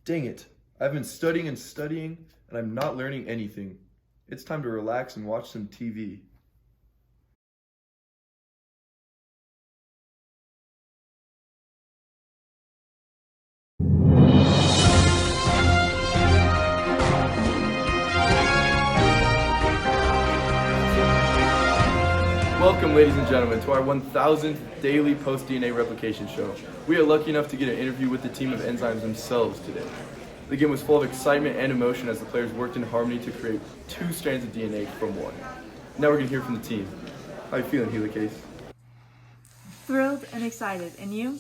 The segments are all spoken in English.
Dang it. I've been studying and studying, and I'm not learning anything. It's time to relax and watch some TV. Welcome, ladies and gentlemen, to our 1000th daily post-DNA replication show. We are lucky enough to get an interview with the team of enzymes themselves today. The game was full of excitement and emotion as the players worked in harmony to create 2 strands of DNA from 1. Now we're going to hear from the team. How are you feeling, Helicase? Thrilled and excited. And you?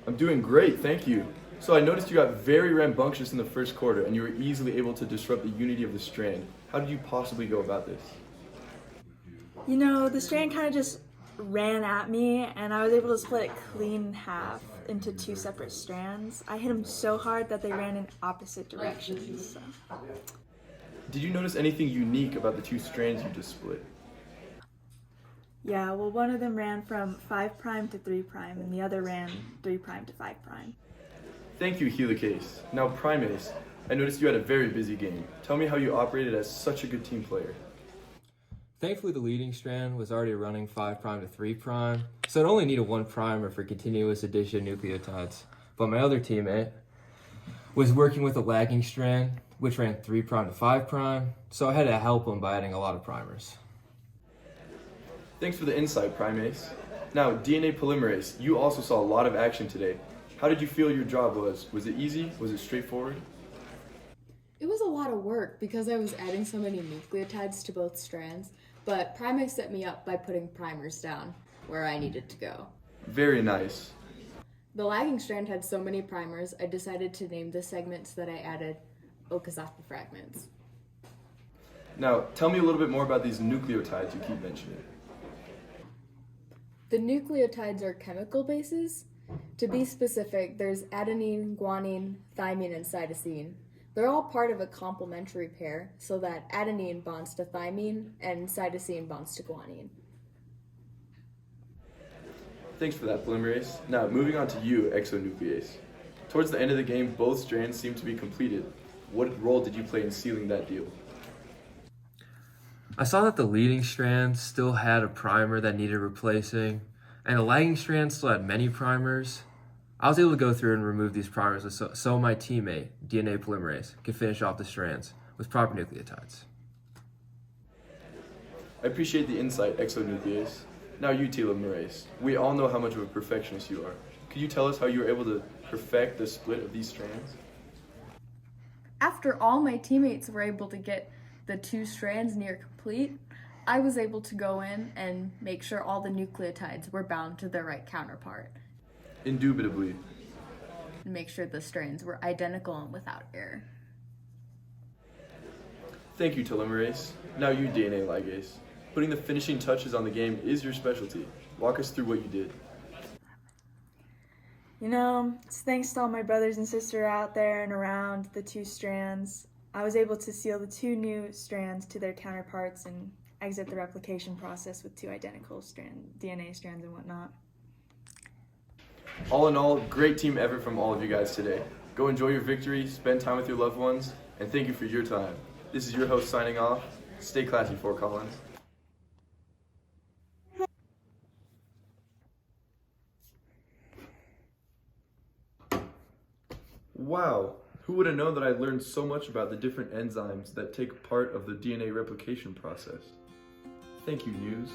I'm doing great, thank you. So I noticed you got very rambunctious in the first quarter and you were easily able to disrupt the unity of the strand. How did you possibly go about this? You know, the strand kind of just ran at me and I was able to split it clean in half into 2 separate strands. I hit them so hard that they ran in opposite directions. So. Did you notice anything unique about the 2 strands you just split? Yeah, well, one of them ran from 5' to 3' and the other ran 3' to 5'. Thank you, Helicase. Now, Primase, I noticed you had a very busy game. Tell me how you operated as such a good team player. Thankfully, the leading strand was already running 5' to 3', so it only needed 1 primer for continuous addition nucleotides. But my other teammate was working with a lagging strand, which ran 3' to 5', so I had to help him by adding a lot of primers. Thanks for the insight, Primase. Now, DNA polymerase, you also saw a lot of action today. How did you feel your job was? Was it easy? Was it straightforward? It was a lot of work because I was adding so many nucleotides to both strands, but Primase set me up by putting primers down where I needed to go. Very nice. The lagging strand had so many primers, I decided to name the segments that I added Okazaki fragments. Now, tell me a little bit more about these nucleotides you keep mentioning. The nucleotides are chemical bases. To be specific, there's adenine, guanine, thymine, and cytosine. They're all part of a complementary pair, so that adenine bonds to thymine and cytosine bonds to guanine. Thanks for that, polymerase. Now, moving on to you, exonuclease. Towards the end of the game, both strands seemed to be completed. What role did you play in sealing that deal? I saw that the leading strand still had a primer that needed replacing, and the lagging strand still had many primers. I was able to go through and remove these primers so my teammate, DNA polymerase, could finish off the strands with proper nucleotides. I appreciate the insight, exonuclease. Now you, telomerase. We all know how much of a perfectionist you are. Could you tell us how you were able to perfect the split of these strands? After all my teammates were able to get the 2 strands near complete, I was able to go in and make sure all the nucleotides were bound to their right counterpart. Indubitably. And make sure the strands were identical and without error. Thank you, telomerase. Now you, DNA ligase. Putting the finishing touches on the game is your specialty. Walk us through what you did. You know, it's thanks to all my brothers and sisters out there and around the 2 strands. I was able to seal the 2 new strands to their counterparts and exit the replication process with 2 identical DNA strands and whatnot. All in all, great team effort from all of you guys today. Go enjoy your victory, spend time with your loved ones, and thank you for your time. This is your host signing off. Stay classy, Fort Collins. Wow, who would have known that I learned so much about the different enzymes that take part of the DNA replication process? Thank you, News.